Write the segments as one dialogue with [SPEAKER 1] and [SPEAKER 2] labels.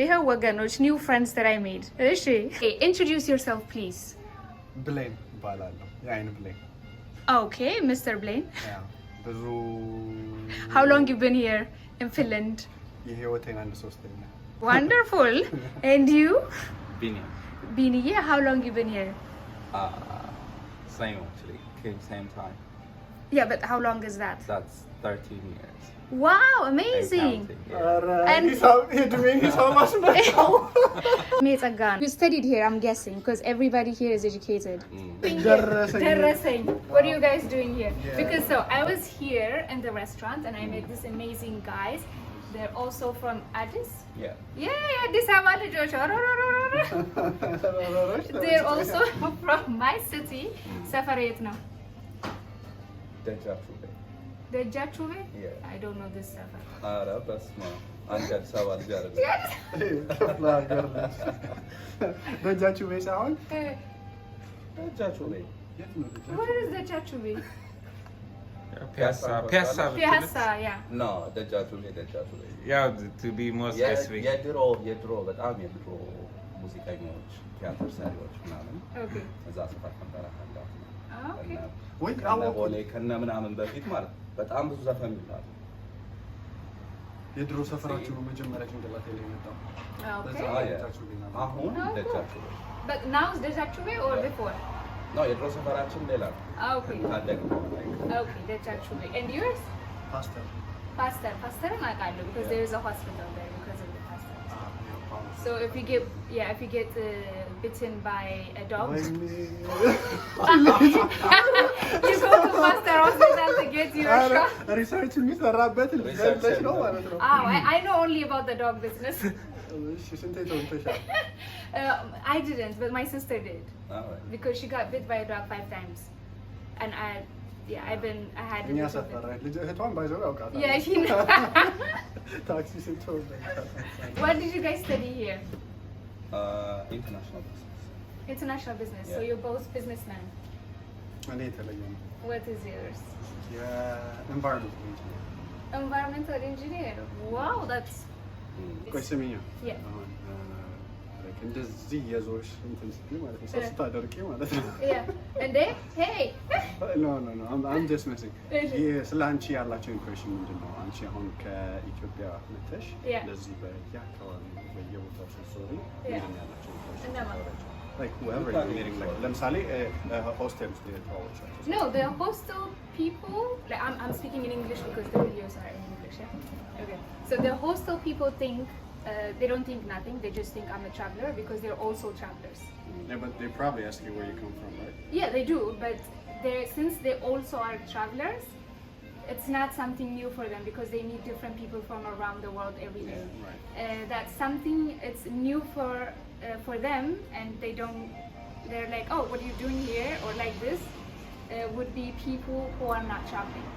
[SPEAKER 1] ይኸው ወገኖች new friends that I made. እሺ introduce yourself please.
[SPEAKER 2] ብሌን እባላለሁ። የአይን ብሌን።
[SPEAKER 1] Okay, Mr. Blaine.
[SPEAKER 2] ብዙ
[SPEAKER 1] How long you been here in Finland?
[SPEAKER 2] የህይወቴን አንድ ሶስተኛ።
[SPEAKER 1] Wonderful. And you?
[SPEAKER 3] Bini.
[SPEAKER 1] Bini, yeah, how long you been here?
[SPEAKER 3] Same actually. Came same time.
[SPEAKER 1] Yeah, but how long is that?
[SPEAKER 3] That's 13 years.
[SPEAKER 1] Wow, amazing. And you studied here, I'm guessing, because everybody here is educated. Derasing. What are you guys doing here?
[SPEAKER 2] Yeah.
[SPEAKER 1] Because so I was here in the restaurant and I met these amazing guys. They're also from Addis.
[SPEAKER 3] Yeah.
[SPEAKER 1] Yeah, Addis Ababa. They're also from my city, Safaretna.
[SPEAKER 3] Dejachube.
[SPEAKER 1] The Jachuve?
[SPEAKER 3] Yeah.
[SPEAKER 1] I don't know this Safar.
[SPEAKER 3] That's small. Anjad Sawad Jared.
[SPEAKER 2] ደጃችሁ ቤት ሳይሆን
[SPEAKER 3] Dejachube.
[SPEAKER 1] What is the Jachuve?
[SPEAKER 4] Piazza.
[SPEAKER 1] Piazza, yeah.
[SPEAKER 3] No, Dejachube.
[SPEAKER 4] Yeah, to be more specific.
[SPEAKER 3] የድሮ በጣም የድሮ ሙዚቀኞች ቲያትር ሰሪዎች ምናምን
[SPEAKER 1] Okay.
[SPEAKER 3] እዛ ሰፈር ነበረ አንዳት
[SPEAKER 1] Ah, okay.
[SPEAKER 2] ወይ
[SPEAKER 3] ቦሌ ከነ ምናምን በፊት ማለት በጣም ብዙ ዘፈን ይላል።
[SPEAKER 2] የድሮ ሰፈራችሁ ነው መጀመሪያ ጭንቅላቴ ላይ የመጣው።
[SPEAKER 1] Okay.
[SPEAKER 2] ደጃችሁ ቤት ነበር።
[SPEAKER 3] አሁን ደጃችሁ
[SPEAKER 1] But now is the Jachuve or before?
[SPEAKER 3] ነው የድሮ ሰፈራችን ሌላ ነው።
[SPEAKER 1] Ah, okay.
[SPEAKER 3] ታደግ
[SPEAKER 1] Okay, the Jachuve. And yours?
[SPEAKER 2] ፓስተር
[SPEAKER 1] Pastor. Pastor Magallo, because there is a hospital there because of the pastor. So if you get bitten by a dog, you go to Pastor Hospital to get your shot.
[SPEAKER 2] ሪሰርች የሚሰራበት ለሽ ነው ማለት ነው።
[SPEAKER 1] I know only about the dog business.
[SPEAKER 2] እሺ ስንቴ ተውተሻል?
[SPEAKER 1] I didn't, but my sister did
[SPEAKER 3] Alright.
[SPEAKER 1] because she got bit by a dog 5 times, and I had
[SPEAKER 2] እኛ
[SPEAKER 1] it.
[SPEAKER 2] ሰፈራ ልጅ እህቷን ባይዘው ያውቃታል።
[SPEAKER 1] Yeah, she know.
[SPEAKER 2] ታክሲ ስትወጣ
[SPEAKER 1] What did you guys study here?
[SPEAKER 3] International business.
[SPEAKER 1] International business. So
[SPEAKER 3] Yeah.
[SPEAKER 1] you're both businessmen.
[SPEAKER 2] እኔ የተለየ ነው።
[SPEAKER 1] What is yours?
[SPEAKER 2] የኤንቫይሮንመንት ኢንጂነር።
[SPEAKER 1] Environmental engineer. Wow, that's
[SPEAKER 2] ቆይ ስሚኝ።
[SPEAKER 1] Yeah.
[SPEAKER 2] አሁን እንደዚህ የዞሽ እንትን ስትይ ማለት ነው ሰው ስታደርቂ ማለት ነው።
[SPEAKER 1] Yeah. And then, hey.
[SPEAKER 2] No, I'm just messing. ስለ አንቺ ያላቸው ኢምፕሬሽን ምንድን ነው? አንቺ አሁን ከኢትዮጵያ መተሽ
[SPEAKER 1] Yeah.
[SPEAKER 2] ለዚህ በየአካባቢ በየቦታው ስትዞሪ
[SPEAKER 1] Yeah.
[SPEAKER 2] ምንድን ነው ያላቸው ኢምፕሬሽን?
[SPEAKER 1] እነማን?
[SPEAKER 2] Like whoever you're meeting, like ለምሳሌ ሆስቴል ውስጥ የተዋወቅሻቸው ሰዎች።
[SPEAKER 1] No, the hostel people, like I'm speaking in English because the videos are in English, yeah? Okay. So the hostel people think, they don't think nothing, they just think I'm a traveler because they're also travelers.
[SPEAKER 2] Yeah, but they probably ask you where you come from, right?
[SPEAKER 1] Yeah, they do, but since they also are travelers, it's not something new for them because they meet different people from around the world every day.
[SPEAKER 2] Yeah, right.
[SPEAKER 1] That's something it's new for them, and they're like, oh, what are you doing here, or like this would be people who are not traveling.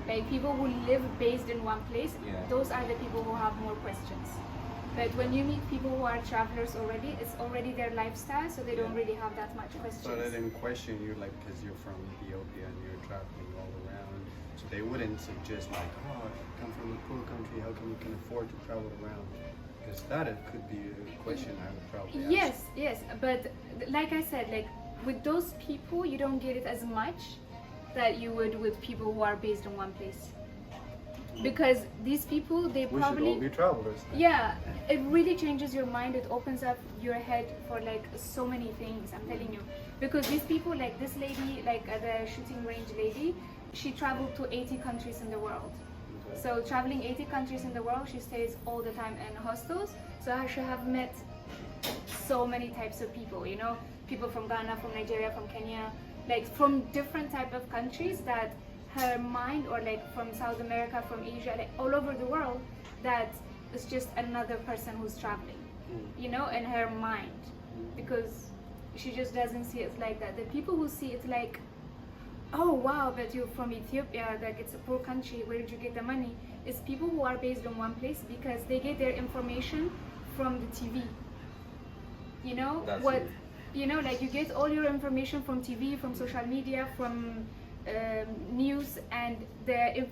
[SPEAKER 1] Like people who live based in one place,
[SPEAKER 3] Yeah.
[SPEAKER 1] those are the people who have more questions. But when you meet people who are travelers already, it's already their lifestyle, so they don't really have that much questions.
[SPEAKER 2] So they didn't question you like because you're from Ethiopia and you're traveling all around. So they wouldn't suggest like, oh, I come from a poor country, how come you can afford to travel around? Because that could be a question I would probably ask.
[SPEAKER 1] Yes, but like I said, like with those people, you don't get it as much that you would with people who are based in one place. Because these people, they
[SPEAKER 2] We
[SPEAKER 1] probably...
[SPEAKER 2] should all be travelers. Then.
[SPEAKER 1] Yeah, it really changes your mind. It opens up your head for like so many things, I'm telling you. Because these people, like this lady, like the shooting range lady, she traveled to 80 countries in the world.
[SPEAKER 2] Okay.
[SPEAKER 1] So traveling 80 countries in the world, she stays all the time in hostels. So I should have met so many types of people, you know, people from Ghana, from Nigeria, from Kenya, like from different type of countries that her mind, or like from South America, from Asia, like all over the world, that is just another person who's traveling, you know, in her mind, because she just doesn't see it like that. The people who see it like, oh wow, but you're from Ethiopia, like it's a poor country, where did you get the money? It's people who are based in one place because they get their information from the TV. You know,
[SPEAKER 3] That's
[SPEAKER 1] what,
[SPEAKER 3] it.
[SPEAKER 1] you know, like you get all your information from TV, from social media, from news, and the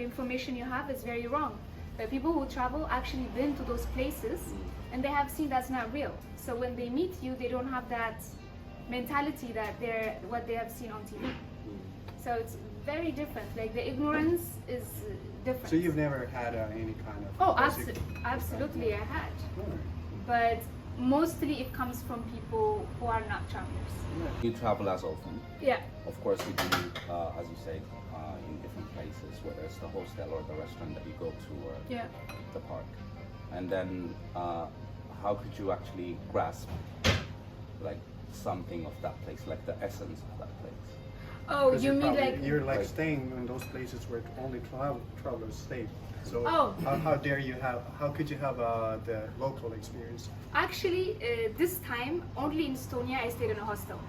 [SPEAKER 1] information you have is very wrong. But people who travel actually been to those places and they have seen that's not real. So when they meet you, they don't have that mentality that they're what they have seen on TV. So it's very different. Like the ignorance is different.
[SPEAKER 2] So you've never had any kind of...
[SPEAKER 1] Oh, absolutely, I had. But mostly it comes from people who are not travelers.
[SPEAKER 3] You travel as often.
[SPEAKER 1] Yeah.
[SPEAKER 3] Of course, you do, as you say, in different places, whether it's the hostel or the restaurant that you go to or the park. And then, how could you actually grasp, like, something of that place, like the essence of that place?
[SPEAKER 1] Oh, you mean like...
[SPEAKER 2] You're like staying in those places where only travelers stay. So
[SPEAKER 1] Oh.
[SPEAKER 2] how could you have the local experience?
[SPEAKER 1] Actually, this time, only in Estonia, I stayed in a hostel.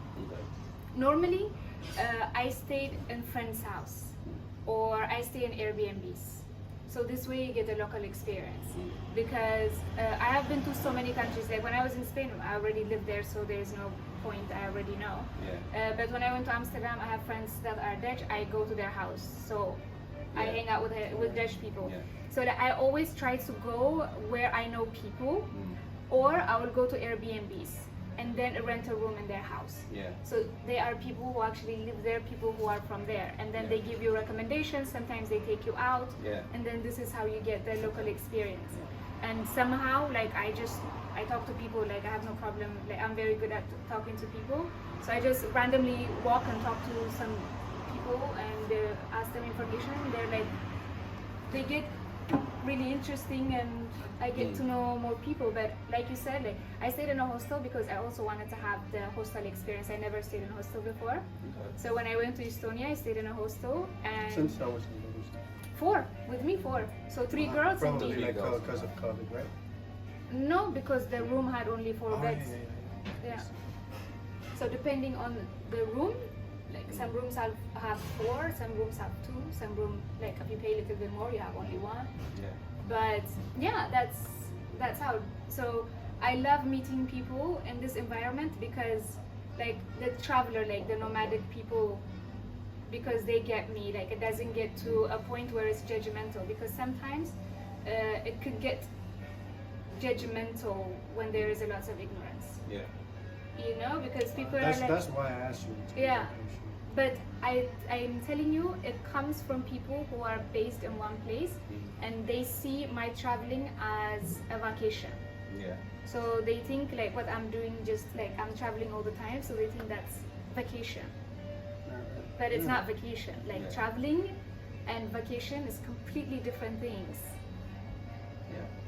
[SPEAKER 1] Normally, I stayed in friend's house or I stay in Airbnbs. So this way you get a local experience. Because I have been to so many countries. Like when I was in Spain, I already lived there, so there's no point, I already know. But when I went to Amsterdam, I have friends that are Dutch, I go to their house. So I hang out with Dutch people. So that I always try to go where I know people, or I will go to Airbnbs and then rent a room in their house. So they are people who actually live there, people who are from there, and then they give you recommendations. Sometimes they take you out, and then this is how you get the local experience. And somehow, like I talk to people. Like I have no problem. Like I'm very good at talking to people. So I just randomly walk and talk to some people and ask them information. They're like, they get really interesting, and I get to know more people. But like you said, like I stayed in a hostel because I also wanted to have the hostel experience. I never stayed in a hostel before. So when I went to Estonia, I stayed in a hostel. And
[SPEAKER 2] Since I was in the
[SPEAKER 1] 4 with me, 4. So 3 girls and
[SPEAKER 2] probably
[SPEAKER 1] me.
[SPEAKER 2] like because of COVID, right?
[SPEAKER 1] No, because the room had only 4
[SPEAKER 2] Oh,
[SPEAKER 1] beds. Yeah. So depending on the room, like some rooms have 4, some rooms have 2, some room like if you pay a little bit more, you have only 1. But yeah, that's how. So I love meeting people in this environment because like the traveler, like the nomadic people, because they get me. Like it doesn't get to a point where it's judgmental, because sometimes it could get judgmental when there is a lot of ignorance. You know, because people are like...
[SPEAKER 2] That's why I asked you.
[SPEAKER 1] Yeah. But I'm telling you, it comes from people who are based in one place and they see my traveling as a vacation. So they think like what I'm doing, just like I'm traveling all the time, so they think that's vacation. But it's not vacation. Like traveling and vacation is completely different things.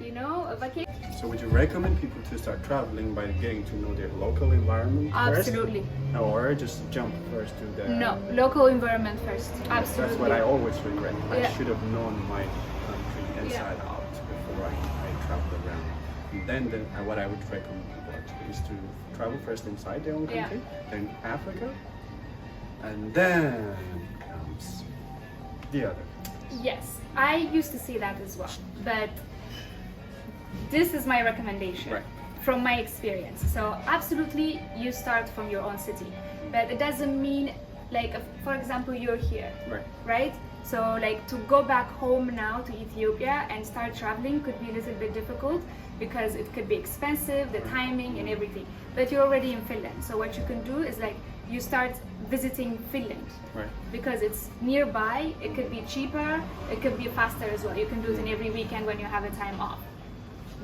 [SPEAKER 1] You know, a vacation.
[SPEAKER 2] So would you recommend people to start traveling by getting to know their local environment
[SPEAKER 1] Absolutely.
[SPEAKER 2] first? Or just jump first to the...
[SPEAKER 1] No, local environment first. Absolutely.
[SPEAKER 2] That's what I always regret. I
[SPEAKER 1] Yeah.
[SPEAKER 2] should have known my country inside out before I traveled around. And then what I would recommend people actually is to travel first inside their own country, then Africa, and then comes the other.
[SPEAKER 1] Yes, I used to say that as well, but this is my recommendation from my experience. So absolutely, you start from your own city, but it doesn't mean like, for example, you're here, right? So like to go back home now to Ethiopia and start traveling could be a little bit difficult because it could be expensive, the timing and everything. But you're already in Finland, so what you can do is like you start visiting Finland because it's nearby. It could be cheaper, it could be faster as well. You can do it in every weekend when you have a time off.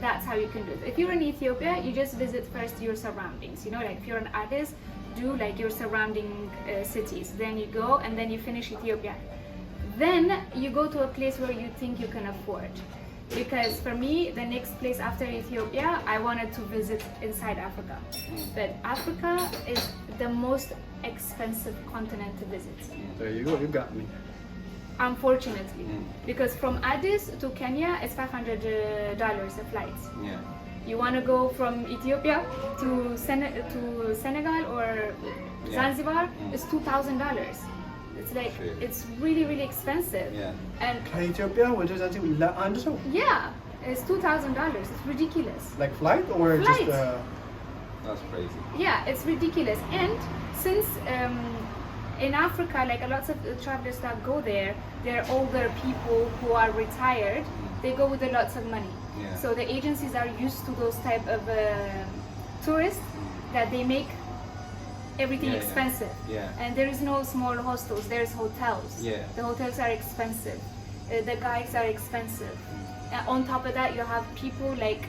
[SPEAKER 1] That's how you can do it. If you're in Ethiopia, you just visit first your surroundings. You know, like if you're in Addis, do like your surrounding cities. Then you go and then you finish Ethiopia. Then you go to a place where you think you can afford. Because for me, the next place after Ethiopia, I wanted to visit inside Africa. But Africa is the most expensive continent to visit.
[SPEAKER 2] There you go, you got me.
[SPEAKER 1] Unfortunately, because from Addis to Kenya, it's $500 a flight. You want to go from Ethiopia to Senegal or Zanzibar, it's $2,000. It's like it's really, really expensive. And
[SPEAKER 2] Ethiopia,
[SPEAKER 1] yeah, it's $2,000. It's ridiculous.
[SPEAKER 2] like flight or
[SPEAKER 1] Flight.
[SPEAKER 2] just
[SPEAKER 3] That's crazy.
[SPEAKER 1] Yeah, it's ridiculous. And since in Africa, like a lot of travelers that go there, they're older people who are retired. They go with a lots of money.
[SPEAKER 3] Yeah.
[SPEAKER 1] So the agencies are used to those type of tourists that they make everything expensive.
[SPEAKER 3] Yeah.
[SPEAKER 1] And there is no small hostels. There's hotels.
[SPEAKER 3] Yeah.
[SPEAKER 1] The hotels are expensive. The guides are expensive. On top of that, you have people like,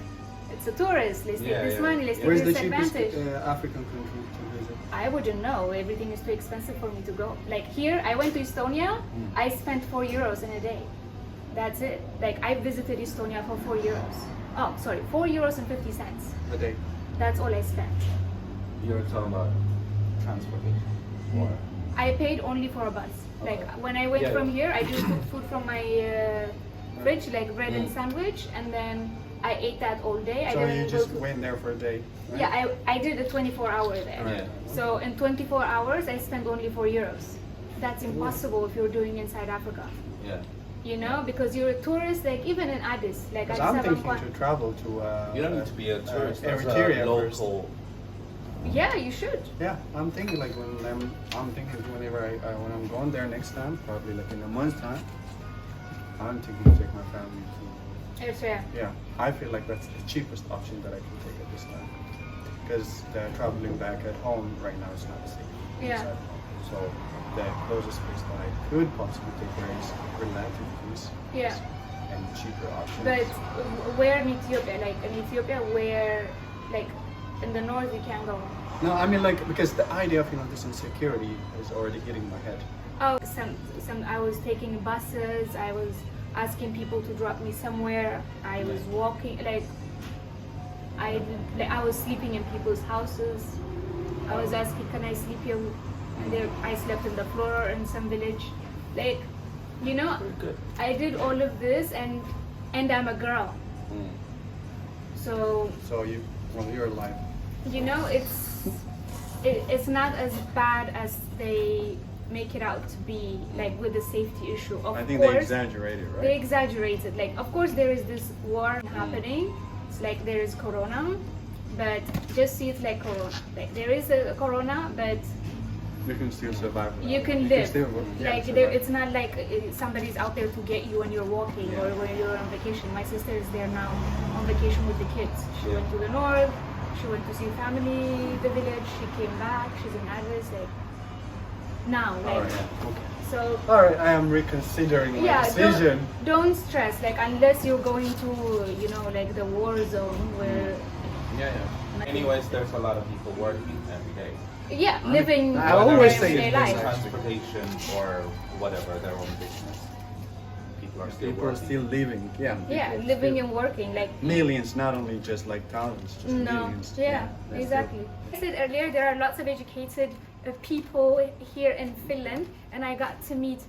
[SPEAKER 1] it's a tourist. Let's take this money. Let's take
[SPEAKER 2] Where's the
[SPEAKER 1] this
[SPEAKER 2] cheapest
[SPEAKER 1] advantage.
[SPEAKER 2] African country to visit?
[SPEAKER 1] I wouldn't know. Everything is too expensive for me to go. Like here, I went to Estonia. I spent €4 in a day. That's it. Like I visited Estonia for €4. Oh, sorry, €4.50.
[SPEAKER 2] A day.
[SPEAKER 1] That's all I spent.
[SPEAKER 3] You're talking about transportation, or
[SPEAKER 1] I paid only for a bus. Like when I went from here, I just took food from my fridge, like bread and sandwich, and then I ate that all day. I
[SPEAKER 2] So
[SPEAKER 1] didn't
[SPEAKER 2] you
[SPEAKER 1] go
[SPEAKER 2] just
[SPEAKER 1] to-
[SPEAKER 2] went there for a day? Right?
[SPEAKER 1] Yeah, I did a 24-hour there.
[SPEAKER 3] Yeah.
[SPEAKER 1] So in 24 hours, I spent only €4. That's impossible if you're doing inside Africa.
[SPEAKER 3] yeah.
[SPEAKER 1] You know, because you're a tourist, like even in Addis, like
[SPEAKER 2] Because
[SPEAKER 1] Addis
[SPEAKER 2] I'm thinking
[SPEAKER 1] Ababa.
[SPEAKER 2] to travel to.
[SPEAKER 3] You don't need to be a tourist. As
[SPEAKER 2] Eritrea
[SPEAKER 3] a
[SPEAKER 2] first.
[SPEAKER 3] local.
[SPEAKER 1] Yeah, you should.
[SPEAKER 2] Yeah, I'm thinking like I'm thinking whenever when I'm going there next time, probably like in a month's time, I'm thinking to take my family to.
[SPEAKER 1] Eritrea.
[SPEAKER 2] Yeah, I feel like that's the cheapest option that I can take at this time, because traveling back at home right now is not safe.
[SPEAKER 1] Yeah.
[SPEAKER 2] inside home. So the closest place that I could possibly take there is relative peace.
[SPEAKER 1] Yeah.
[SPEAKER 2] And cheaper options.
[SPEAKER 1] But where in Ethiopia? Like in Ethiopia, where, like in the north, you can't go.
[SPEAKER 2] No, I mean like because the idea of this insecurity is already hitting my head.
[SPEAKER 1] Oh, some. I was taking buses. I was asking people to drop me somewhere. I was walking. Like I was sleeping in people's houses. I was asking, can I sleep here? And there, I slept on the floor in some village. Like, you know,
[SPEAKER 3] Very good.
[SPEAKER 1] I did all of this, and I'm a girl. So
[SPEAKER 2] So you're alive.
[SPEAKER 1] you know, it's not as bad as they make it out to be, like with the safety issue. Of
[SPEAKER 2] I think they
[SPEAKER 1] course,
[SPEAKER 2] exaggerated, right?
[SPEAKER 1] they exaggerated. Like, of course, there is this war happening. It's like there is corona, but just see it like corona. Like there is a corona, but
[SPEAKER 2] You can still survive. without
[SPEAKER 1] you
[SPEAKER 2] it.
[SPEAKER 1] can live.
[SPEAKER 2] still,
[SPEAKER 1] Like
[SPEAKER 2] survive.
[SPEAKER 1] there, it's not like somebody's out there to get you when you're walking or when you're on vacation. My sister is there now on vacation with the kids. She went to the north. She went to see family, the village. She came back. She's in Addis. Like now, like
[SPEAKER 2] All right. Okay.
[SPEAKER 1] so.
[SPEAKER 2] All right. I am reconsidering my
[SPEAKER 1] Yeah,
[SPEAKER 2] decision.
[SPEAKER 1] don't stress. Like unless you're going to, like the war zone where.
[SPEAKER 3] Yeah. Anyways, there's a lot of people working every day.
[SPEAKER 1] Yeah, living
[SPEAKER 2] I
[SPEAKER 1] their
[SPEAKER 2] always say
[SPEAKER 1] everyday
[SPEAKER 2] it,
[SPEAKER 1] life.
[SPEAKER 3] Transportation or whatever, their own business. People are still
[SPEAKER 2] People are
[SPEAKER 3] working.
[SPEAKER 2] still living. Yeah.
[SPEAKER 1] Yeah,
[SPEAKER 2] people
[SPEAKER 1] living
[SPEAKER 2] still-
[SPEAKER 1] and working. Like
[SPEAKER 2] Millions, not only just like thousands, just
[SPEAKER 1] no,
[SPEAKER 2] millions.
[SPEAKER 1] yeah,
[SPEAKER 2] that's
[SPEAKER 1] exactly. I said earlier there are lots of educated people here in Finland, and I got to meet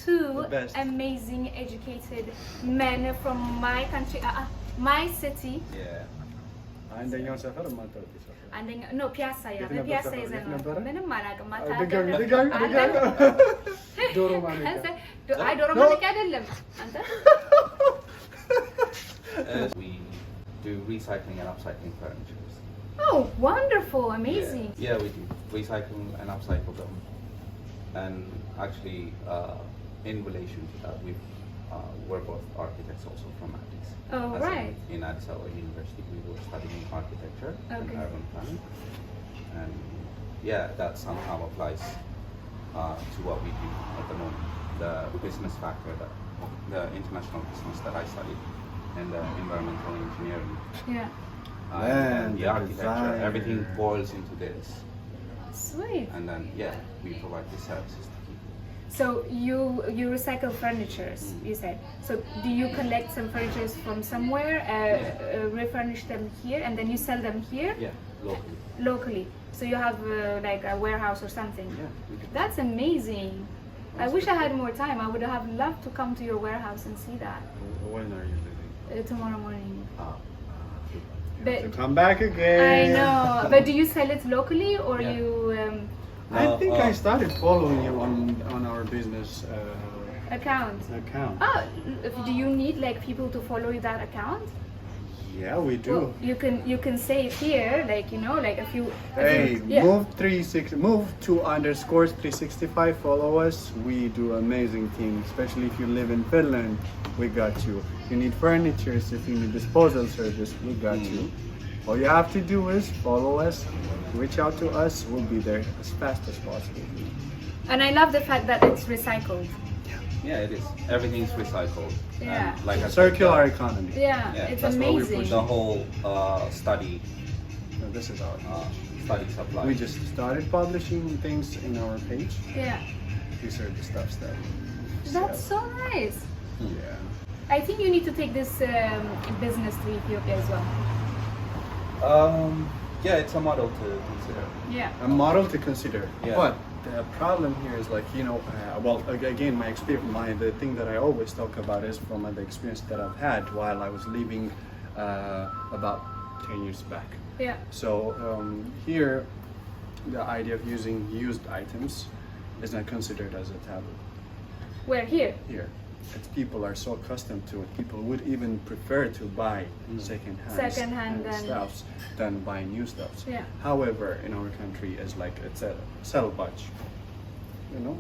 [SPEAKER 1] two
[SPEAKER 2] The best.
[SPEAKER 1] amazing educated men from my country, my city.
[SPEAKER 3] Yeah.
[SPEAKER 2] አንደኛው ሰፈር ማታውቂው ሰፈር
[SPEAKER 1] አንደኛ ኖ ፒያሳ ያ
[SPEAKER 2] የት ነበር
[SPEAKER 1] ፒያሳ
[SPEAKER 2] ሰፈሩ?
[SPEAKER 1] ይዘን
[SPEAKER 2] የት
[SPEAKER 1] ነው
[SPEAKER 2] ነበረ?
[SPEAKER 1] ምንም አላውቅም።
[SPEAKER 2] ድጋሚ ዶሮ ማነቂያ
[SPEAKER 1] አይ ዶሮ ማነቂያ አይደለም አንተ
[SPEAKER 3] We do recycling and upcycling furniture.
[SPEAKER 1] Oh, wonderful, amazing.
[SPEAKER 3] Yeah, we do recycle and upcycle them. And actually, in relation to that, we're both architects also from Addis.
[SPEAKER 1] Oh,
[SPEAKER 3] As
[SPEAKER 1] right.
[SPEAKER 3] In Addis Ababa University, we were studying architecture and
[SPEAKER 1] Okay.
[SPEAKER 3] urban planning. And yeah, that somehow applies to what we do at the moment. The business factor, the international business that I studied, and the environmental engineering.
[SPEAKER 1] Yeah.
[SPEAKER 2] And
[SPEAKER 3] the
[SPEAKER 2] the
[SPEAKER 3] architecture,
[SPEAKER 2] design.
[SPEAKER 3] everything boils into this.
[SPEAKER 1] Sweet.
[SPEAKER 3] And then, we provide the services to people.
[SPEAKER 1] So you recycle furnitures, you said. So do you collect some furnitures from somewhere, refurnish them here, and then you sell them here
[SPEAKER 3] Yeah, locally.
[SPEAKER 1] locally? So you have like a warehouse or something.
[SPEAKER 3] Yeah, we do.
[SPEAKER 1] That's amazing. I wish I had more time. I would have loved to come to your warehouse and see that
[SPEAKER 2] When are you leaving?
[SPEAKER 1] tomorrow morning.
[SPEAKER 2] You
[SPEAKER 1] But
[SPEAKER 2] have to come back again.
[SPEAKER 1] I know. But do you sell it locally or
[SPEAKER 3] Yeah.
[SPEAKER 1] you
[SPEAKER 2] I think I started following you on our business
[SPEAKER 1] account?
[SPEAKER 2] account.
[SPEAKER 1] Oh, do you need like people to follow that account?
[SPEAKER 2] Yeah, we do.
[SPEAKER 1] Well, you can say it here, like like if you.
[SPEAKER 2] Hey,
[SPEAKER 1] yeah.
[SPEAKER 2] move to underscores 365. Follow us. We do amazing things, especially if you live in Finland. We got you. You need furniture, if you need disposal service, we got you. All you have to do is follow us, reach out to us. We'll be there as fast as possible.
[SPEAKER 1] And I love the fact that it's recycled.
[SPEAKER 3] Yeah, it is. Everything is recycled.
[SPEAKER 1] Yeah.
[SPEAKER 3] And like I said,
[SPEAKER 2] Circular economy.
[SPEAKER 1] Yeah,
[SPEAKER 3] Yeah,
[SPEAKER 1] it's
[SPEAKER 3] that's what we
[SPEAKER 1] amazing.
[SPEAKER 3] push. The whole study
[SPEAKER 2] No, this is our.
[SPEAKER 3] study supply.
[SPEAKER 2] We just started publishing things in our page.
[SPEAKER 1] Yeah,
[SPEAKER 2] These are the stuffs that.
[SPEAKER 1] that's so nice.
[SPEAKER 2] Yeah.
[SPEAKER 1] I think you need to take this business to Ethiopia as well.
[SPEAKER 3] Yeah, it's a model to consider.
[SPEAKER 1] Yeah.
[SPEAKER 2] A model to consider.
[SPEAKER 3] Yeah.
[SPEAKER 2] But the problem here is like well again my experience, the thing that I always talk about is from the experience that I've had while I was living about 10 years back.
[SPEAKER 1] Yeah.
[SPEAKER 2] So here, the idea of using used items is not considered as a taboo.
[SPEAKER 1] Where here?
[SPEAKER 2] Here, people are so accustomed to it. People would even prefer to buy
[SPEAKER 1] Second-hand than-
[SPEAKER 2] stuffs than buy new stuffs.
[SPEAKER 1] Yeah.
[SPEAKER 2] However, in our country, it's like it's a salvage. You know,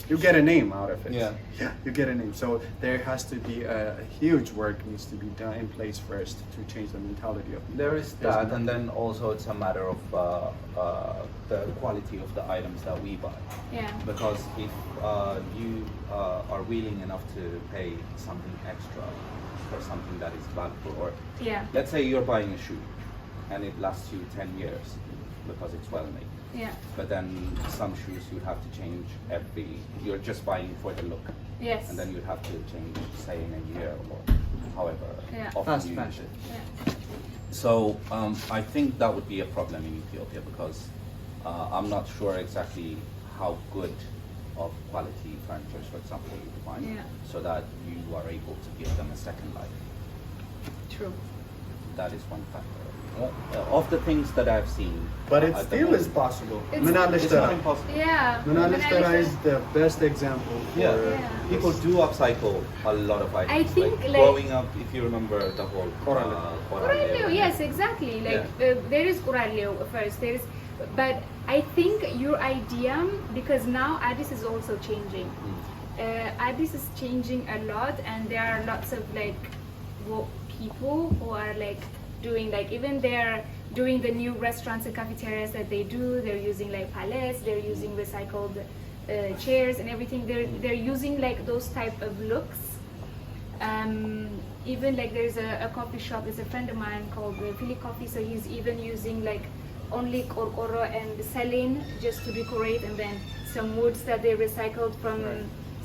[SPEAKER 2] you get a name out of it.
[SPEAKER 3] Yeah.
[SPEAKER 2] Yeah, you get a name. So there has to be a huge work needs to be done in place first to change the mentality of people.
[SPEAKER 3] There is
[SPEAKER 2] Yes,
[SPEAKER 3] that,
[SPEAKER 2] no?
[SPEAKER 3] and then also it's a matter of the quality of the items that we buy.
[SPEAKER 1] Yeah.
[SPEAKER 3] Because if you are willing enough to pay something extra for something that is valuable, or
[SPEAKER 1] Yeah.
[SPEAKER 3] let's say you're buying a shoe and it lasts you 10 years because it's well made.
[SPEAKER 1] Yeah.
[SPEAKER 3] But then some shoes you have to change you're just buying for the look.
[SPEAKER 1] Yes.
[SPEAKER 3] And then you'd have to change, say, in a year or however
[SPEAKER 1] Yeah.
[SPEAKER 3] often
[SPEAKER 2] Fast
[SPEAKER 3] you
[SPEAKER 2] fashion.
[SPEAKER 3] use it.
[SPEAKER 1] Yeah.
[SPEAKER 3] So I think that would be a problem in Ethiopia because I'm not sure exactly how good of quality furniture, for example, you find,
[SPEAKER 1] Yeah.
[SPEAKER 3] so that you are able to give them a second life.
[SPEAKER 1] True.
[SPEAKER 3] That is one factor. Of the things that I've seen,
[SPEAKER 2] But it
[SPEAKER 3] at the
[SPEAKER 2] still is
[SPEAKER 3] moment-
[SPEAKER 2] possible.
[SPEAKER 1] It's-
[SPEAKER 3] It's not impossible.
[SPEAKER 1] Yeah.
[SPEAKER 2] Manalistara is the best example for
[SPEAKER 3] Yeah.
[SPEAKER 1] Yeah.
[SPEAKER 3] People do upcycle a lot of items.
[SPEAKER 1] I think, like-
[SPEAKER 3] growing up, if you remember the whole
[SPEAKER 2] Corrallio.
[SPEAKER 1] Corallio, yes, exactly. Like there is Corallio first. There's, but I think your idea, because now Addis is also changing. Addis is changing a lot, and there are lots of like people who are like doing like even they're doing the new restaurants and cafeterias that they do. They're using like pallets. They're using recycled chairs and everything. They're using like those type of looks. Even like there's a coffee shop. There's a friend of mine called Philly Coffee. So he's even using like only korkoro and selling just to decorate, and then some woods that they recycled from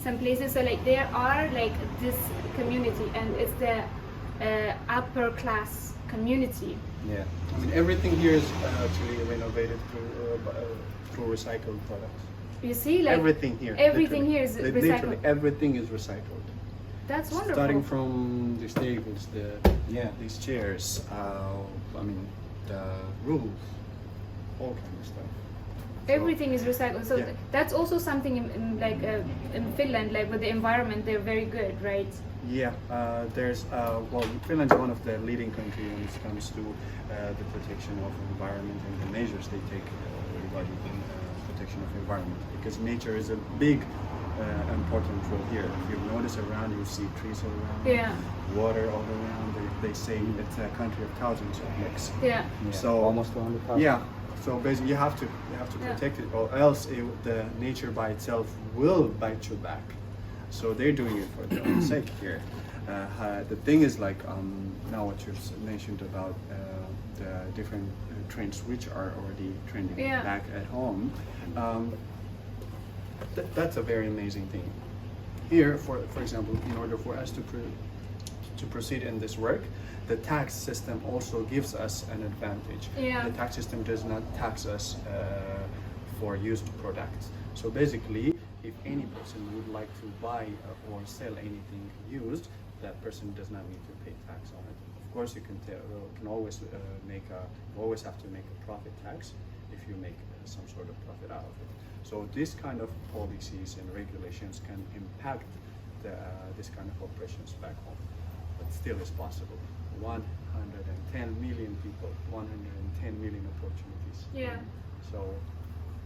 [SPEAKER 1] some places. So like there are like this community, and it's the upper class community.
[SPEAKER 3] Yeah.
[SPEAKER 2] I mean, everything here is actually renovated through recycled products.
[SPEAKER 1] You see, like
[SPEAKER 2] Everything here.
[SPEAKER 1] everything here is
[SPEAKER 2] Literally,
[SPEAKER 1] recycled.
[SPEAKER 2] everything is recycled.
[SPEAKER 1] That's wonderful.
[SPEAKER 2] Starting from these tables,
[SPEAKER 3] Yeah.
[SPEAKER 2] these chairs, I mean, the roofs, all kind of stuff.
[SPEAKER 1] Everything is recycled. So
[SPEAKER 2] Yeah.
[SPEAKER 1] that's also something in Finland, like with the environment, they're very good, right?
[SPEAKER 2] Yeah, there's well, Finland is one of the leading countries when it comes to the protection of environment and the measures they take regarding protection of environment, because nature is a big important role here. If you notice around, you see trees all around,
[SPEAKER 1] Yeah.
[SPEAKER 2] water all around. They say it's a country of thousands of lakes.
[SPEAKER 1] Yeah.
[SPEAKER 2] So
[SPEAKER 3] almost 100,000.
[SPEAKER 2] yeah, so basically you have to
[SPEAKER 1] Yeah.
[SPEAKER 2] protect it, or else the nature by itself will bite you back. So they're doing it for their own sake here. The thing is like now what you've mentioned about the different trends which are already trending
[SPEAKER 1] Yeah.
[SPEAKER 2] back at home. That's a very amazing thing. Here, for example, in order for us to proceed in this work, the tax system also gives us an advantage.
[SPEAKER 1] Yeah.
[SPEAKER 2] The tax system does not tax us for used products. So basically, if any person would like to buy or sell anything used, that person does not need to pay tax on it. Of course, you can always always have to make a profit tax if you make some sort of profit out of it. So this kind of policies and regulations can impact this kind of operations back home, but still is possible. 110 million people, 110 million opportunities.
[SPEAKER 1] Yeah.
[SPEAKER 2] So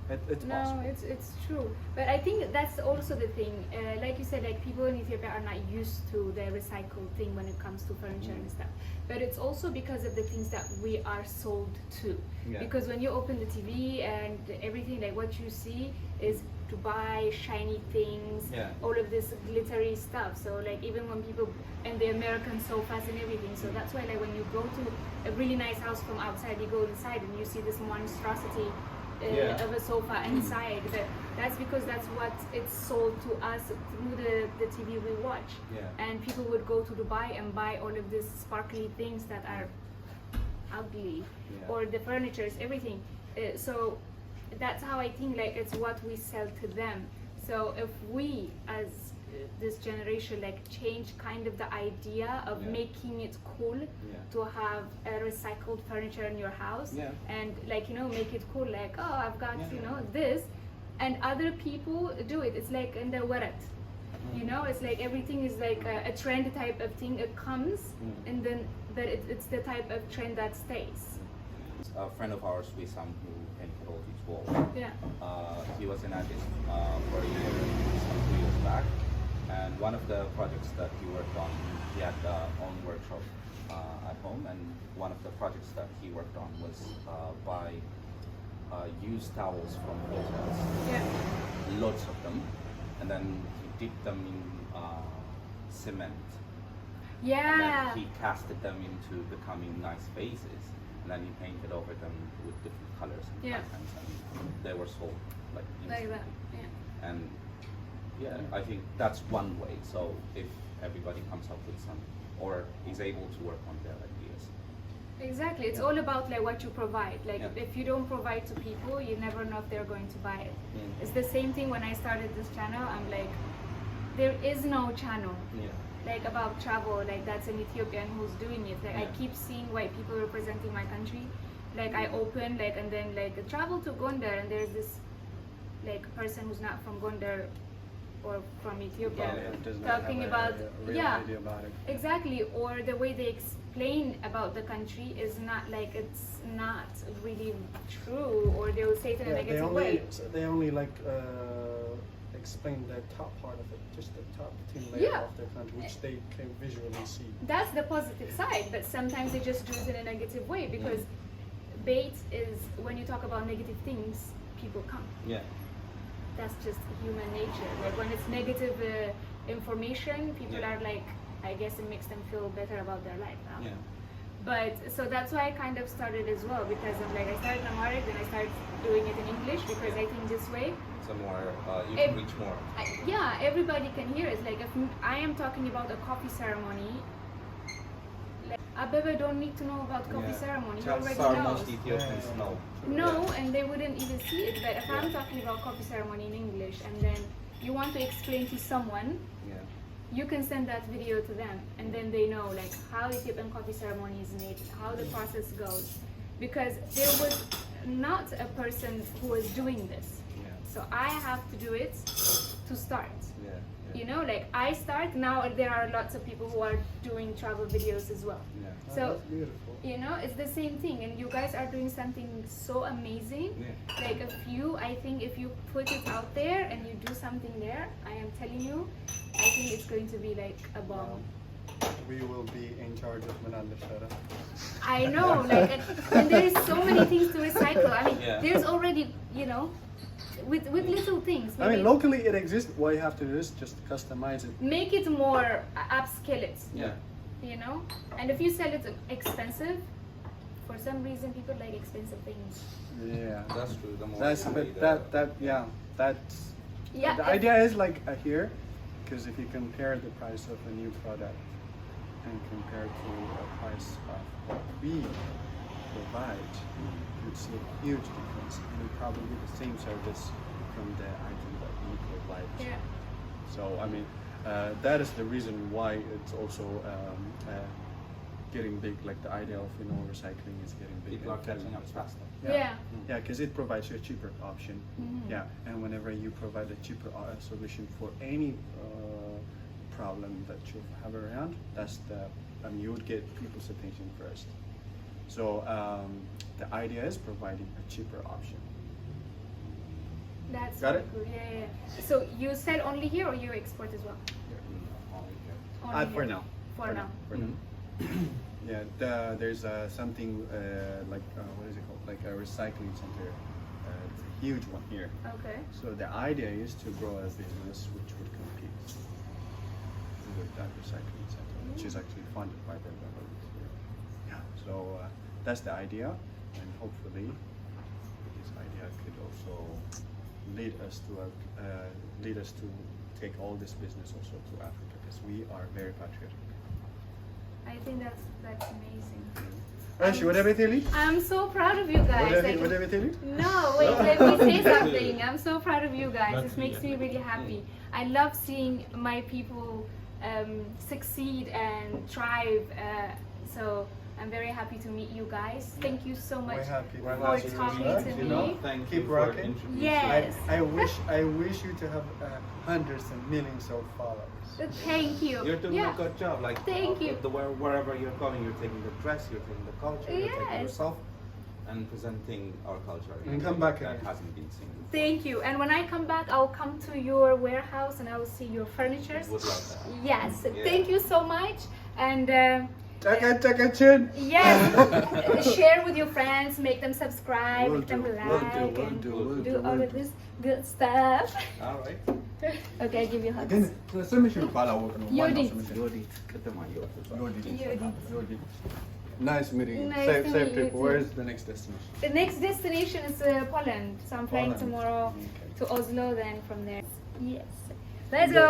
[SPEAKER 2] it's
[SPEAKER 1] No,
[SPEAKER 2] possible.
[SPEAKER 1] it's true, but I think that's also the thing. Like you said, like people in Ethiopia are not used to the recycled thing when it comes to furniture and stuff. But it's also because of the things that we are sold to.
[SPEAKER 2] Yeah.
[SPEAKER 1] Because when you open the TV and everything, like what you see is to buy shiny things,
[SPEAKER 3] Yeah.
[SPEAKER 1] all of this glittery stuff. So like even when people and the American sofas and everything. So that's why like when you go to a really nice house from outside, you go inside and you see this monstrosity
[SPEAKER 2] Yeah.
[SPEAKER 1] of a sofa inside, but that's because that's what it's sold to us through the TV we watch.
[SPEAKER 3] Yeah.
[SPEAKER 1] And people would go to Dubai and buy all of these sparkly things that are ugly,
[SPEAKER 3] Yeah.
[SPEAKER 1] or the furnitures, everything. So that's how I think like it's what we sell to them. So if we as this generation like change kind of the idea of
[SPEAKER 3] Yeah.
[SPEAKER 1] making it cool to have a recycled furniture in your house,
[SPEAKER 3] Yeah.
[SPEAKER 1] and like make it cool, like oh I've got
[SPEAKER 3] Yeah.
[SPEAKER 1] this, and other people do it. It's like in the warat, it's like everything is like a trend type of thing. It comes and then but it's the type of trend that stays.
[SPEAKER 3] A friend of ours, Wissam, who painted all these walls.
[SPEAKER 1] Yeah.
[SPEAKER 3] He was in Addis for a year, some 2 years back, and one of the projects that he worked on, he had own workshop at home, and one of the projects that he worked on was buy used towels from hotels,
[SPEAKER 1] Yeah.
[SPEAKER 3] lots of them, and then he dipped them in cement. And
[SPEAKER 1] Yeah.
[SPEAKER 3] then he casted them into becoming nice vases, and then he painted over them with different colors and
[SPEAKER 1] Yeah.
[SPEAKER 3] patterns, and they were sold like
[SPEAKER 1] Like
[SPEAKER 3] instantly.
[SPEAKER 1] that. Yeah.
[SPEAKER 3] And yeah, I think that's one way. So if everybody comes up with some, or is able to work on their ideas.
[SPEAKER 1] Exactly. It's
[SPEAKER 3] Yeah.
[SPEAKER 1] all about like what you provide. Like
[SPEAKER 3] Yeah.
[SPEAKER 1] if you don't provide to people, you never know if they're going to buy it.
[SPEAKER 3] Mm.
[SPEAKER 1] It's the same thing when I started this channel. I'm like, there is no channel
[SPEAKER 3] Yeah.
[SPEAKER 1] like about travel like that's an Ethiopian who's doing it. Like I
[SPEAKER 3] Yeah.
[SPEAKER 1] keep seeing white people representing my country. Like I open like and then like travel to Gondar, and there's this like person who's not from Gondar or from Ethiopia
[SPEAKER 2] Yeah, does not
[SPEAKER 1] talking
[SPEAKER 2] have
[SPEAKER 1] about
[SPEAKER 2] a real idea about it.
[SPEAKER 1] exactly, or the way they explain about the country is not like it's not really true, or they will say it in a
[SPEAKER 2] Yeah,
[SPEAKER 1] negative way.
[SPEAKER 2] they only like explain the top part of it, just the top thin layer
[SPEAKER 1] Yeah.
[SPEAKER 2] of their country, which they can visually see.
[SPEAKER 1] That's the positive side, but sometimes they just do it in a negative way because bait is when you talk about negative things, people come.
[SPEAKER 3] Yeah.
[SPEAKER 1] That's just human nature. Like when it's negative information, people
[SPEAKER 3] Yeah.
[SPEAKER 1] are like, I guess it makes them feel better about their life now.
[SPEAKER 3] Yeah.
[SPEAKER 1] But so that's why I kind of started as well, because I'm like I started in Amharic, then I started doing it in English because I think this way,
[SPEAKER 3] So more, you
[SPEAKER 1] If-
[SPEAKER 3] can reach more.
[SPEAKER 1] everybody can hear it. Like if I am talking about a coffee ceremony, like, Abebe don't need to know about coffee ceremony. He
[SPEAKER 3] Chances
[SPEAKER 1] already
[SPEAKER 3] are
[SPEAKER 1] knows.
[SPEAKER 3] most Ethiopians know.
[SPEAKER 1] No, and they wouldn't even see it. But if I'm talking about coffee ceremony in English, and then you want to explain to someone,
[SPEAKER 3] Yeah.
[SPEAKER 1] you can send that video to them, and then they know like how Ethiopian coffee ceremony is made, how the process goes, because there was not a person who was doing this,
[SPEAKER 3] Yeah.
[SPEAKER 1] so I have to do it to start.
[SPEAKER 3] Yeah.
[SPEAKER 1] You know, like I start now. There are lots of people who are doing travel videos as well.
[SPEAKER 3] Yeah.
[SPEAKER 2] Oh,
[SPEAKER 1] So
[SPEAKER 2] that's beautiful.
[SPEAKER 1] you know, it's the same thing, and you guys are doing something so amazing.
[SPEAKER 3] Yeah.
[SPEAKER 1] Like I think if you put it out there and you do something there, I am telling you, I think it's going to be like a bomb.
[SPEAKER 2] We will be in charge of Manal Shara.
[SPEAKER 1] I know, like, and there is so many things to recycle. I mean,
[SPEAKER 3] Yeah.
[SPEAKER 1] there's already, with little things.
[SPEAKER 2] I mean,
[SPEAKER 1] maybe
[SPEAKER 2] locally it exists. What you have to do is just customize it.
[SPEAKER 1] make it more, upscale it.
[SPEAKER 3] Yeah.
[SPEAKER 1] And if you sell it expensive, for some reason people like expensive things.
[SPEAKER 2] Yeah.
[SPEAKER 3] That's true. The more
[SPEAKER 2] That's
[SPEAKER 3] you
[SPEAKER 2] but
[SPEAKER 3] pay,
[SPEAKER 2] that's
[SPEAKER 1] Yeah.
[SPEAKER 2] the idea is like here, because if you compare the price of a new product and compare to a price of what we provide, you'd see a huge difference, and probably the same service from the item that we provide.
[SPEAKER 1] Yeah.
[SPEAKER 2] So I mean, that is the reason why it's also getting big. Like the idea of recycling is getting big.
[SPEAKER 3] people are
[SPEAKER 2] and
[SPEAKER 3] catching up
[SPEAKER 2] getting-
[SPEAKER 3] faster.
[SPEAKER 1] Yeah.
[SPEAKER 2] Yeah, because it provides you a cheaper option.
[SPEAKER 1] Mhm.
[SPEAKER 2] Yeah, and whenever you provide a cheaper solution for any problem that you have around, that's the I mean, you would get people's attention first. So the idea is providing a cheaper option.
[SPEAKER 1] That's
[SPEAKER 2] Got
[SPEAKER 1] really
[SPEAKER 2] it?
[SPEAKER 1] good. Yeah. So you sell only here or you export as well? Only
[SPEAKER 2] For
[SPEAKER 1] here.
[SPEAKER 2] now.
[SPEAKER 1] For now.
[SPEAKER 2] For now. Yeah, there's something like what is it called? Like a recycling center. It's a huge one here.
[SPEAKER 1] Okay.
[SPEAKER 2] So the idea is to grow a business which would compete with that recycling center, which is actually funded by the government here. Yeah. So that's the idea, and hopefully this idea could also lead us to take all this business also to Africa, because we are very patriotic.
[SPEAKER 1] I think that's amazing.
[SPEAKER 2] Ashi, what about you?
[SPEAKER 1] I'm so proud of you guys. Like-
[SPEAKER 2] What about you?
[SPEAKER 1] No, wait, let me say something. I'm so proud of you guys. This makes me really happy. I love seeing my people succeed and thrive. So I'm very happy to meet you guys. Thank you so much
[SPEAKER 2] We're happy.
[SPEAKER 1] for
[SPEAKER 2] happy
[SPEAKER 1] talking
[SPEAKER 2] meet
[SPEAKER 1] to
[SPEAKER 2] you.
[SPEAKER 1] me.
[SPEAKER 3] Thank
[SPEAKER 2] Keep
[SPEAKER 3] you for
[SPEAKER 2] rocking.
[SPEAKER 3] introducing.
[SPEAKER 1] Yes.
[SPEAKER 2] I wish you to have hundreds and millions of followers.
[SPEAKER 1] Thank you.
[SPEAKER 3] You're doing
[SPEAKER 1] Yeah.
[SPEAKER 3] a good job. Like
[SPEAKER 1] Thank you.
[SPEAKER 3] Wherever you're going, you're taking the dress, you're taking the culture, you're taking
[SPEAKER 1] Yes.
[SPEAKER 3] yourself, and presenting our culture. in
[SPEAKER 2] And
[SPEAKER 3] a
[SPEAKER 2] come
[SPEAKER 3] way
[SPEAKER 2] back
[SPEAKER 3] that
[SPEAKER 2] again.
[SPEAKER 3] hasn't been seen before.
[SPEAKER 1] Thank you. And when I come back, I'll come to your warehouse and I will see your furniture.
[SPEAKER 3] Would love that.
[SPEAKER 1] Yes.
[SPEAKER 3] Yeah.
[SPEAKER 1] Thank you so much. And
[SPEAKER 2] Chaka chin.
[SPEAKER 1] yes, share with your friends, make them subscribe,
[SPEAKER 2] Will
[SPEAKER 1] make them
[SPEAKER 2] do,
[SPEAKER 1] like,
[SPEAKER 2] will do, will
[SPEAKER 1] and
[SPEAKER 2] do, will
[SPEAKER 1] do
[SPEAKER 2] do,
[SPEAKER 1] all
[SPEAKER 2] will
[SPEAKER 1] of
[SPEAKER 2] do.
[SPEAKER 1] this good stuff.
[SPEAKER 3] All right.
[SPEAKER 1] Okay, I give you hugs.
[SPEAKER 2] Again, så mycket vi bara åker någon
[SPEAKER 1] Judith.
[SPEAKER 2] annan som
[SPEAKER 3] Jodit. Get my Jodit.
[SPEAKER 2] Judith. Nice meeting you.
[SPEAKER 1] Nice
[SPEAKER 2] Safe,
[SPEAKER 1] to
[SPEAKER 2] safe
[SPEAKER 1] meet you
[SPEAKER 2] trip.
[SPEAKER 1] too.
[SPEAKER 2] Where is the next destination?
[SPEAKER 1] The next destination is Poland, so I'm flying
[SPEAKER 2] Poland.
[SPEAKER 1] tomorrow
[SPEAKER 2] Okay.
[SPEAKER 1] to Oslo, then from there. Yes. Let's go.